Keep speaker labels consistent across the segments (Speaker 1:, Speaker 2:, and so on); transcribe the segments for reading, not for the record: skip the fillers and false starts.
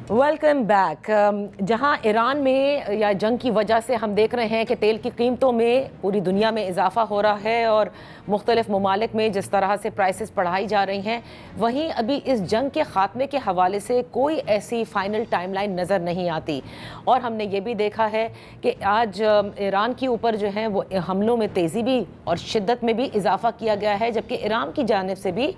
Speaker 1: Welcome back. जहां Iran में या जंग की वजह से हम देख रहे हैं कि तेल की कीमतों में पूरी दुनिया में इजाफा हो रहा है और मुख्तलिफ ममालिक में जिस तरह से प्राइसेस बढ़ाई जा रही हैं, वहीं अभी इस जंग के ख़ात्मे के हवाले से कोई ऐसी फाइनल टाइमलाइन नज़र नहीं आती। और हमने ये भी देखा है कि आज ईरान के ऊपर जो है वो हमलों में तेज़ी भी और शिद्दत में भी इजाफा किया गया है, जबकि ईरान की जानिब से भी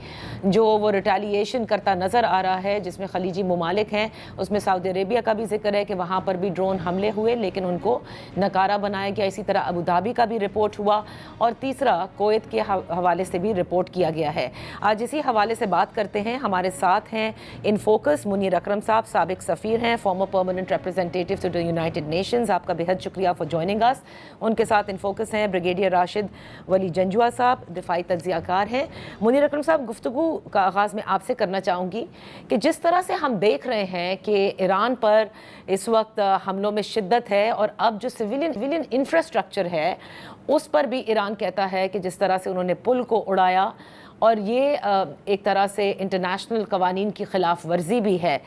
Speaker 1: जो वो रिटेलिएशन करता नज़र आ रहा है, जिसमें खलीजी ममालिक हैं, उसमें सऊदी अरेबिया का भी जिक्र है कि वहाँ पर भी ड्रोन हमले हुए लेकिन उनको नकारा बनाया गया। इसी तरह अबू धाबी का भी रिपोर्ट हुआ और तीसरा कुवैत के हवाले से भी रिपोर्ट किया गया है। आज इसी हवाले से बात करते हैं। हमारे साथ हैं इन फोकस मुनीर अकरम साहब, साबिक सफ़ीर हैं, former permanent representative to the United Nations. आपका बेहद शुक्रिया फॉर जॉइनिंग अस। उनके साथ इन फोकस हैं ब्रिगेडियर राशिद वली जंजुआ साहब, दिफाई तज्ज़ियाकार हैं। मुनीर अकरम साहब, गुफ्तगू का आगाज़ में आपसे करना चाहूँगी कि जिस तरह से हम देख रहे हैं कि ईरान पर इस वक्त हमलों में शिद्दत है और अब जो सिविलियन इंफ्रास्ट्रक्चर है उस पर भी ईरान कहता है कि जिस तरह से उन्होंने पुल को उड़ाया और ये एक तरह से इंटरनेशनल कवानीन की खिलाफ वर्जी भी है।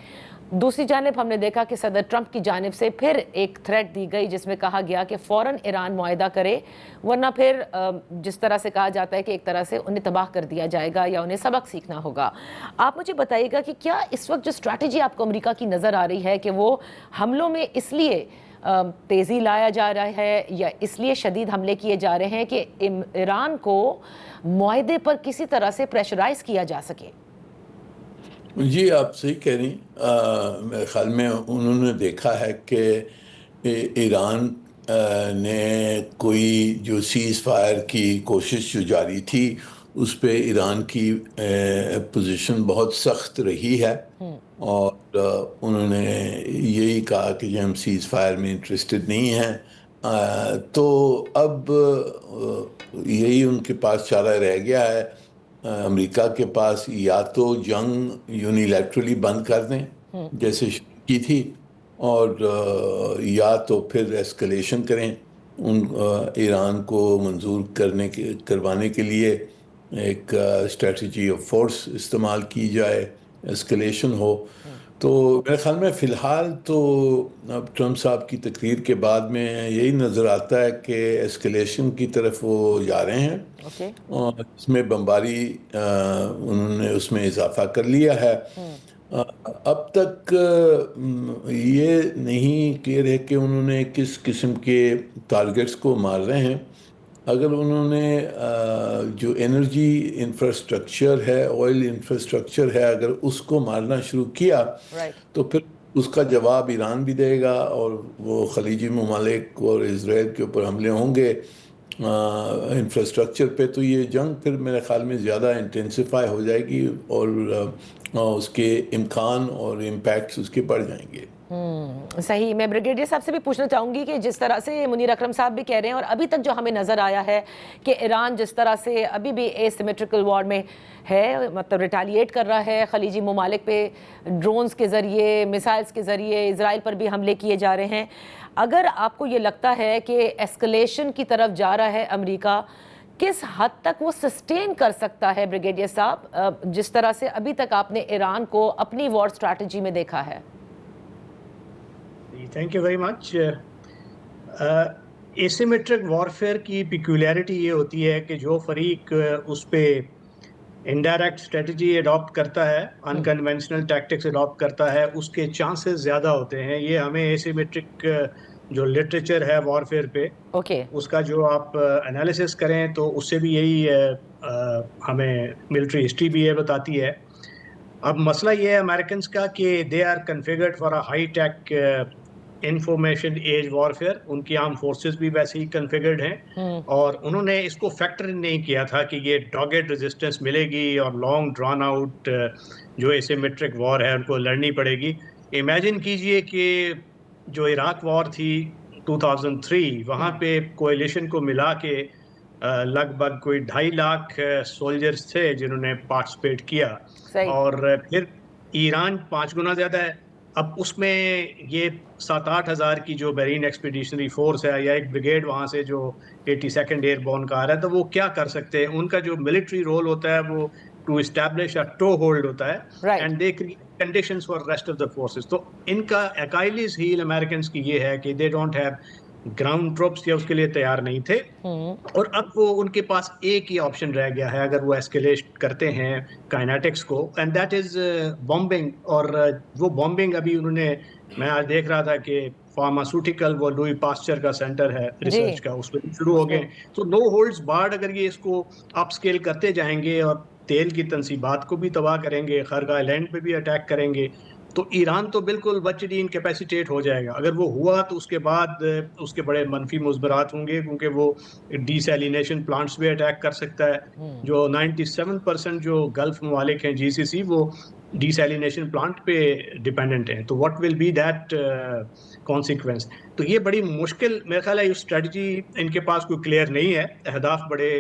Speaker 1: दूसरी जानिब हमने देखा कि सदर ट्रंप की जानिब से फिर एक थ्रेट दी गई जिसमें कहा गया कि फ़ौरन ईरान मुआहदा करे, वरना फिर जिस तरह से कहा जाता है कि एक तरह से उन्हें तबाह कर दिया जाएगा या उन्हें सबक सीखना होगा। आप मुझे बताइएगा कि क्या इस वक्त जो स्ट्रैटेजी आपको अमेरिका की नज़र आ रही है कि वो हमलों में इसलिए तेज़ी लाया जा रहा है या इसलिए शदीद हमले किए जा रहे हैं कि ईरान को मुआहदे पर किसी तरह से प्रेशराइज़ किया जा सके?
Speaker 2: जी, आप सही कह रही। मेरे ख्याल में उन्होंने देखा है कि ईरान ने कोई जो सीज़ फायर की कोशिश जो जारी थी उस पे ईरान की पोजीशन बहुत सख्त रही है और उन्होंने यही कहा कि हम सीज़ फायर में इंटरेस्टेड नहीं हैं। तो अब यही उनके पास चारा रह गया है। अमेरिका के पास या तो जंग यूनिलैटरली बंद कर दें जैसे की थी, और या तो फिर एस्केलेशन करें, उन ईरान को मंजूर करवाने के लिए एक स्ट्रेटजी ऑफ फोर्स इस्तेमाल की जाए, एस्केलेशन हो। तो मेरे ख्याल में फ़िलहाल तो अब ट्रंप साहब की तकरीर के बाद में यही नज़र आता है कि एस्केलेशन की तरफ वो जा रहे हैं और इसमें बमबारी उन्होंने उसमें इजाफा कर लिया है। अब तक ये नहीं क्लियर है कि उन्होंने किस किस्म के टारगेट्स को मार रहे हैं। अगर उन्होंने जो एनर्जी इंफ्रास्ट्रक्चर है, ऑयल इंफ्रास्ट्रक्चर है, अगर उसको मारना शुरू किया तो फिर उसका जवाब ईरान भी देगा और वो खलीजी ममालिक और इजराइल के ऊपर हमले होंगे इंफ्रास्ट्रक्चर पे। तो ये जंग फिर मेरे ख्याल में ज़्यादा इंटेंसिफाई हो जाएगी और उसके इम्कान और इम्पैक्ट्स उसके बढ़ जाएंगे।
Speaker 1: सही। मैं ब्रिगेडियर साहब से भी पूछना चाहूँगी कि जिस तरह से मुनीर अकरम साहब भी कह रहे हैं और अभी तक जो हमें नज़र आया है कि ईरान जिस तरह से अभी भी एसिमेट्रिकल वॉर में है, मतलब रिटेलिएट कर रहा है, खलीजी ममालिक पे ड्रोन्स के ज़रिए, मिसाइल्स के ज़रिए इजराइल पर भी हमले किए जा रहे हैं। अगर आपको ये लगता है कि एस्केलेशन की तरफ जा रहा है अमेरिका, किस हद तक वो सस्टेन कर सकता है ब्रिगेडियर साहब, जिस तरह से अभी तक आपने ईरान को अपनी वॉर स्ट्रैटेजी में देखा है?
Speaker 3: Thank you very much. Asymmetric warfare की पिक्यूलियरिटी ये होती है कि जो फरीक उस पे इनडायरेक्ट स्ट्रेटजी अडॉप्ट करता है, अनकन्वेंशनल टैक्टिक्स अडॉप्ट करता है, उसके चांसेस ज़्यादा होते हैं। ये हमें एसिमेट्रिक जो लिटरेचर है वॉरफेयर पे उसका जो आप एनालिसिस करें तो उससे भी यही हमें मिलिट्री हिस्ट्री भी ये बताती है। अब मसला ये है अमेरिकन का कि they are configured for a high tech information age warfare. उनकी आर्म फोर्सेस भी वैसे ही कन्फिगर्ड हैं और उन्होंने इसको फैक्टर नहीं किया था कि ये डॉगेड रेजिस्टेंस मिलेगी और लॉन्ग ड्रॉन आउट जो एसिमेट्रिक वॉर है उनको लड़नी पड़ेगी। इमेजिन कीजिए कि जो इराक वॉर थी 2003, वहाँ पे कोएलिशन को मिला के लगभग कोई 2.5 लाख सोल्जर्स थे जिन्होंने पार्टिसिपेट किया और फिर ईरान 5 गुना ज़्यादा है। अब उसमें ये 7-8 हज़ार की जो मेरीन एक्सपीडिशनरी फोर्स है या एक ब्रिगेड वहाँ से जो 82nd एयरबोर्न का आ रहा है, तो वो क्या कर सकते हैं? उनका जो मिलिट्री रोल होता है वो to establish a toehold होता है and they conditions for rest of the forces. تو ان کا Achilles heel Americans کی یہ ہے کہ they don't have ground troops, یا اس کے لیے تیار نہیں تھے. اور اب وہ ان کے پاس ایک ہی آپشن رہ گیا ہے اگر وہ ایسکیلیٹ کرتے ہیں کائنیٹکس کو, اینڈ دیٹ از بامبنگ. اور وہ بامبنگ ابھی انہوں نے, میں آج دیکھ رہا تھا کہ فارماسوٹیکل وہ لوئی پاسچر کا سینٹر ہے ریسرچ کا, اس پہ شروع ہو گئے. تو نو ہولڈز بارڈ اگر یہ اس کو اپ اسکیل کرتے جائیں گے اور تیل کی تنصیبات کو بھی تباہ کریں گے, خرگاہ لینڈ پہ بھی اٹیک کریں گے, تو ایران تو بالکل بچڑی انکیپیسیٹیٹ ہو جائے گا. اگر وہ ہوا تو اس کے بعد اس کے بڑے منفی مثبرات ہوں گے, کیونکہ وہ ڈی سیلینیشن پلانٹس پہ اٹیک کر سکتا ہے. جو 97% جو گلف ممالک ہیں جی سی سی, وہ ڈی سیلینیشن پلانٹ پہ ڈیپینڈنٹ ہیں. تو what will be that consequence. تو یہ بڑی مشکل, میرا خیال ہے یہ اسٹریٹجی ان کے پاس کوئی کلیئر نہیں ہے. اہداف بڑے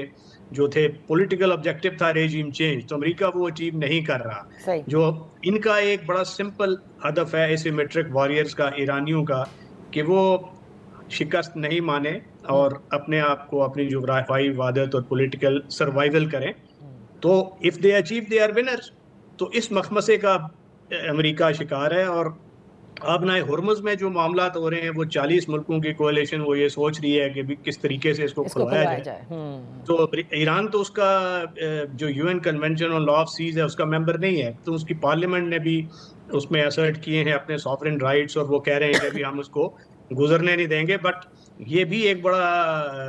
Speaker 3: جو تھے, پولیٹیکل آبجیکٹو تھا ریجیم چینج, تو امریکہ وہ اچیو نہیں کر رہا. جو ان کا ایک بڑا سمپل ہدف ہے ایسیمیٹرک واریئرز کا, ایرانیوں کا, کہ وہ شکست نہیں مانے اور اپنے آپ کو اپنی جغرافیائی وحدت اور پولیٹیکل سروائیول کریں. تو if they achieve they are winners. تو اس مخمصے کا امریکہ شکار ہے. اور اب نہ ہرمز میں جو معاملات ہو رہے ہیں, وہ 40 ملکوں کی کولیشن وہ یہ سوچ رہی ہے کہ کس طریقے سے اس کو کھلوایا جائے. تو ایران تو اس کا جو U N convention on law of seas ہے اس کا ممبر نہیں ہے, تو اس کی پارلیمنٹ نے بھی اس میں اسرٹ کیے ہیں اپنے سافرن رائٹس, اور وہ کہہ رہے ہیں کہ ابھی ہم اس کو گزرنے نہیں دیں گے. بٹ یہ بھی ایک بڑا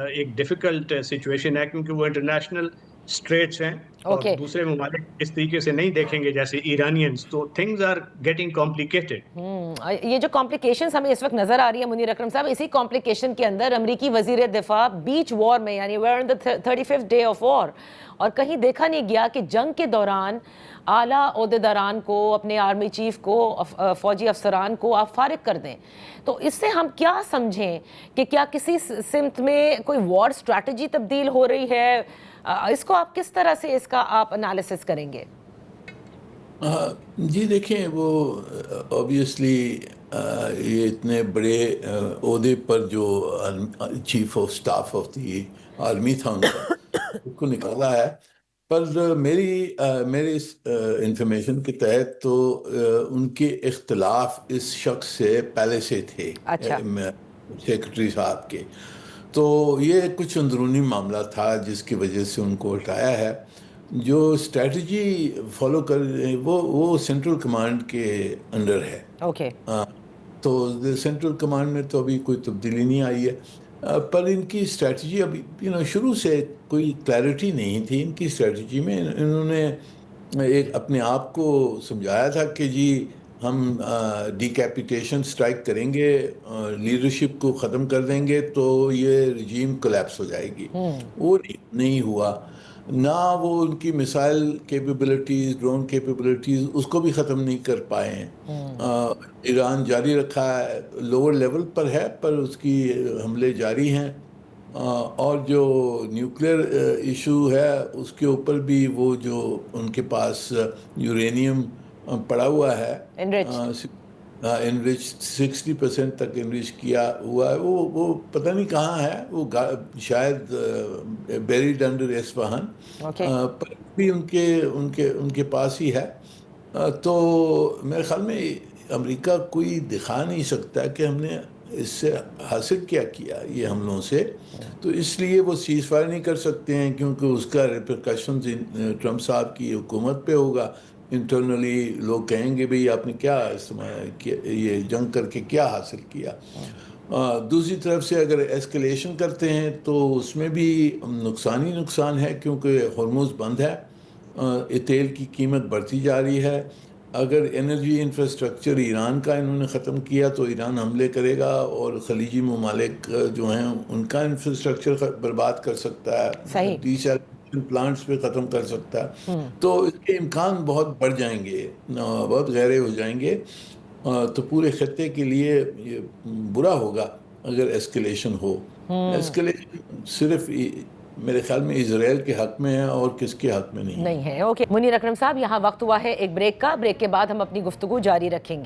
Speaker 3: ایک ڈیفیکلٹ سچویشن ہے, کیونکہ وہ انٹرنیشنل اسٹریٹس ہیں اور دوسرے ممالک اس طریقے سے نہیں دیکھیں گے جیسے ایرانینز. تو تھنگز آر گیٹنگ کمپلیکیٹڈ.
Speaker 1: یہ جو کمپلیکیشنز ہمیں اس وقت نظر آ رہی ہے منیر اکرم صاحب, اسی کمپلیکیشن کے اندر امریکی وزیر دفاع بیچ وار میں, یعنی we are in the 35th day of war, اور کہیں دیکھا نہیں گیا کہ جنگ کے دوران اعلیٰ عہدیداران کو, اپنے آرمی چیف کو, فوجی افسران کو آپ فارغ کر دیں. تو اس سے ہم کیا سمجھیں کہ کیا کسی سمت میں کوئی وار اسٹریٹجی تبدیل ہو رہی ہے؟ اس کو آپ کس طرح سے اس کا آپ انالیسس کریں گے؟
Speaker 2: جی دیکھیں, وہ اوبیسلی یہ اتنے بڑے عہدے پر جو chief of staff of the army تھا ان کا, اس کو نکالا ہے. پر میری انفارمیشن کے تحت تو ان کے اختلاف اس شخص سے پہلے سے تھے, سیکرٹری صاحب کے. تو یہ کچھ اندرونی معاملہ تھا جس کی وجہ سے ان کو ہٹایا ہے. جو اسٹریٹجی فالو کر رہے ہیں وہ سینٹرل کمانڈ کے انڈر ہے. تو سینٹرل کمانڈ میں تو ابھی کوئی تبدیلی نہیں آئی ہے, پر ان کی اسٹریٹجی ابھی شروع سے کوئی کلیئرٹی نہیں تھی. ان کی اسٹریٹجی میں انہوں نے ایک اپنے آپ کو سمجھایا تھا کہ جی ہم ڈیکیپیٹیشن سٹرائک کریں گے, لیڈرشپ کو ختم کر دیں گے تو یہ رجیم کولیپس ہو جائے گی. وہ نہیں ہوا. نہ وہ ان کی میسائل کیپیبلٹیز, ڈرون کیپیبلٹیز, اس کو بھی ختم نہیں کر پائے ہیں. ایران جاری رکھا ہے, لوور لیول پر ہے, پر اس کی حملے جاری ہیں. اور جو نیوکلیئر ایشو ہے اس کے اوپر بھی وہ جو ان کے پاس یورینیم پڑا ہوا ہے, انرچ 60% تک انرچ کیا ہوا ہے, وہ پتہ نہیں کہاں ہے, وہ شاید بیریڈ انڈر اصفہان, پر بھی ان کے پاس ہی ہے. تو میرے خیال میں امریکہ کوئی دکھا نہیں سکتا کہ ہم نے اس سے حاصل کیا یہ حملوں سے. تو اس لیے وہ سیز فائر نہیں کر سکتے ہیں, کیونکہ اس کا ریپرکشنز ٹرمپ صاحب کی حکومت پہ ہوگا. انٹرنلی لوگ کہیں گے بھئی آپ نے کیا استعمال کیا, یہ جنگ کر کے کیا حاصل کیا. دوسری طرف سے اگر ایسکلیشن کرتے ہیں تو اس میں بھی نقصان ہی نقصان ہے, کیونکہ ہرمز بند ہے, تیل کی قیمت بڑھتی جا رہی ہے. اگر انرجی انفراسٹرکچر ایران کا انہوں نے ختم کیا تو ایران حملے کرے گا, اور خلیجی ممالک جو ہیں ان کا انفراسٹرکچر برباد کر سکتا ہے, پلانٹس پہ ختم کر سکتا ہے. تو اس کے امکان بہت بڑھ جائیں گے, بہت گہرے ہو جائیں گے. تو پورے خطے کے لیے یہ برا ہوگا اگر ایسکلیشن ہو. ایسکلیشن صرف میرے خیال میں اسرائیل کے حق میں ہے اور کس کے حق میں نہیں ہے.
Speaker 1: منیر اکرم صاحب, یہاں وقت ہوا ہے ایک بریک کا. بریک کے بعد ہم اپنی گفتگو جاری رکھیں گے.